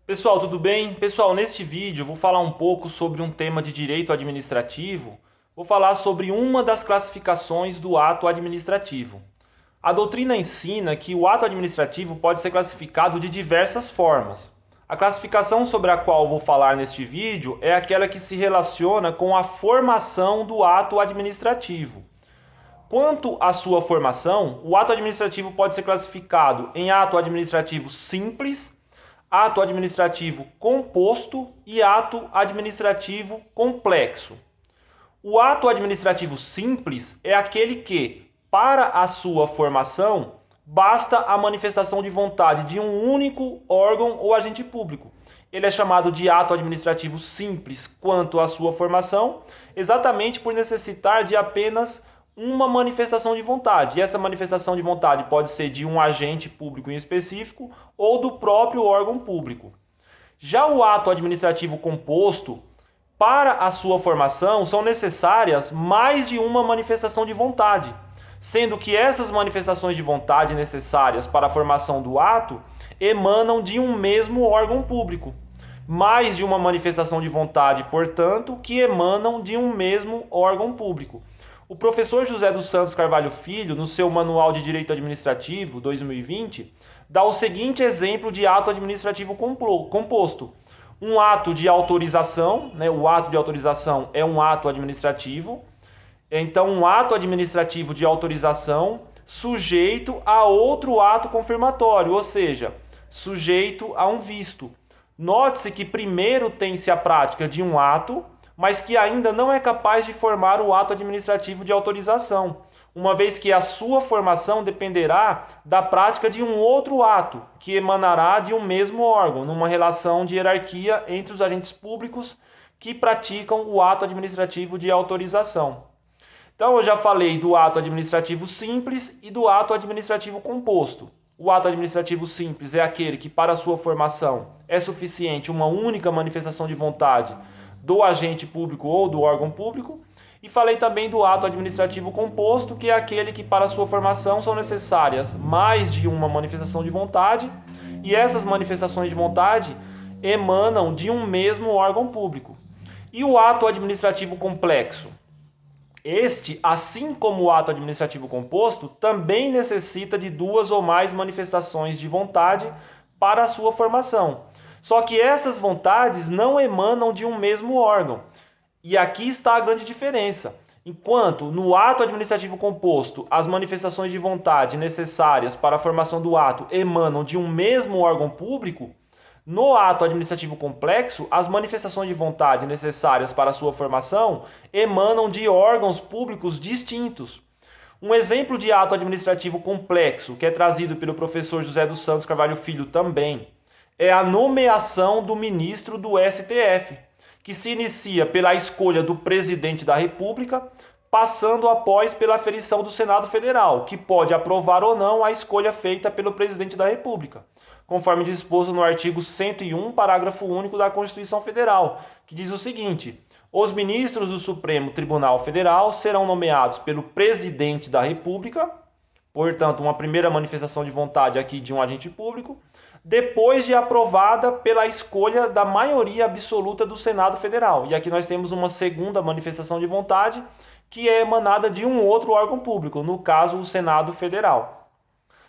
Pessoal, tudo bem? Pessoal, neste vídeo eu vou falar um pouco sobre um tema de direito administrativo. Vou falar sobre uma das classificações do ato administrativo. A doutrina ensina que o ato administrativo pode ser classificado de diversas formas. A classificação sobre a qual vou falar neste vídeo é aquela que se relaciona com a formação do ato administrativo. Quanto à sua formação, o ato administrativo pode ser classificado em ato administrativo simples, ato administrativo composto e ato administrativo complexo. O ato administrativo simples é aquele que, para a sua formação, basta a manifestação de vontade de um único órgão ou agente público. Ele é chamado de ato administrativo simples quanto à sua formação, exatamente por necessitar de apenas uma manifestação de vontade. E essa manifestação de vontade pode ser de um agente público em específico ou do próprio órgão público. Já o ato administrativo composto, para a sua formação, são necessárias mais de uma manifestação de vontade, sendo que essas manifestações de vontade necessárias para a formação do ato emanam de um mesmo órgão público. Mais de uma manifestação de vontade, portanto, que emanam de um mesmo órgão público. O professor José dos Santos Carvalho Filho, no seu Manual de Direito Administrativo 2020, dá o seguinte exemplo de ato administrativo composto. Um ato de autorização, o ato de autorização é um ato administrativo. Então, um ato administrativo de autorização sujeito a outro ato confirmatório, ou seja, sujeito a um visto. Note-se que primeiro tem-se a prática de um ato, mas que ainda não é capaz de formar o ato administrativo de autorização, uma vez que a sua formação dependerá da prática de um outro ato, que emanará de um mesmo órgão, numa relação de hierarquia entre os agentes públicos que praticam o ato administrativo de autorização. Então, eu já falei do ato administrativo simples e do ato administrativo composto. O ato administrativo simples é aquele que, para a sua formação, é suficiente uma única manifestação de vontade do agente público ou do órgão público, e falei também do ato administrativo composto, que é aquele que para sua formação são necessárias mais de uma manifestação de vontade, e essas manifestações de vontade emanam de um mesmo órgão público. E o ato administrativo complexo? Este, assim como o ato administrativo composto, também necessita de duas ou mais manifestações de vontade para a sua formação. Só que essas vontades não emanam de um mesmo órgão. E aqui está a grande diferença. Enquanto no ato administrativo composto as manifestações de vontade necessárias para a formação do ato emanam de um mesmo órgão público, no ato administrativo complexo as manifestações de vontade necessárias para a sua formação emanam de órgãos públicos distintos. Um exemplo de ato administrativo complexo, que é trazido pelo professor José dos Santos Carvalho Filho também, é a nomeação do ministro do STF, que se inicia pela escolha do presidente da República, passando após pela aferição do Senado Federal, que pode aprovar ou não a escolha feita pelo presidente da República, conforme disposto no artigo 101, parágrafo único da Constituição Federal, que diz o seguinte: os ministros do Supremo Tribunal Federal serão nomeados pelo presidente da República, portanto, uma primeira manifestação de vontade aqui de um agente público, depois de aprovada pela escolha da maioria absoluta do Senado Federal. E aqui nós temos uma segunda manifestação de vontade, que é emanada de um outro órgão público, no caso, o Senado Federal.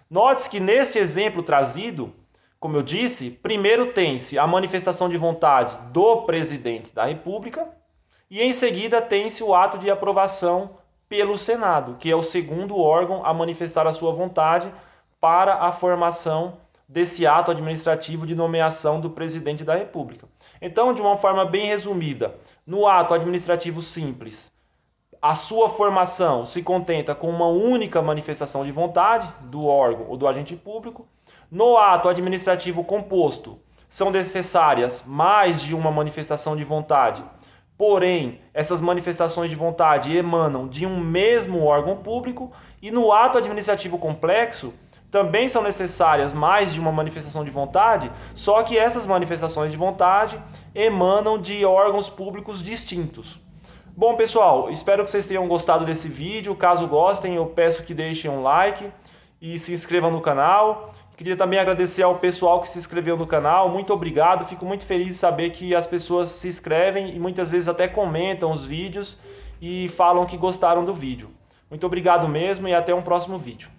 Note-se que neste exemplo trazido, como eu disse, primeiro tem-se a manifestação de vontade do presidente da República e em seguida tem-se o ato de aprovação pelo Senado, que é o segundo órgão a manifestar a sua vontade para a formação desse ato administrativo de nomeação do presidente da República. Então, de uma forma bem resumida, no ato administrativo simples, a sua formação se contenta com uma única manifestação de vontade do órgão ou do agente público. No ato administrativo composto, são necessárias mais de uma manifestação de vontade, porém, essas manifestações de vontade emanam de um mesmo órgão público, e no ato administrativo complexo, também são necessárias mais de uma manifestação de vontade, só que essas manifestações de vontade emanam de órgãos públicos distintos. Bom, pessoal, espero que vocês tenham gostado desse vídeo. Caso gostem, eu peço que deixem um like e se inscrevam no canal. Queria também agradecer ao pessoal que se inscreveu no canal, muito obrigado, fico muito feliz de saber que as pessoas se inscrevem e muitas vezes até comentam os vídeos e falam que gostaram do vídeo. Muito obrigado mesmo e até um próximo vídeo.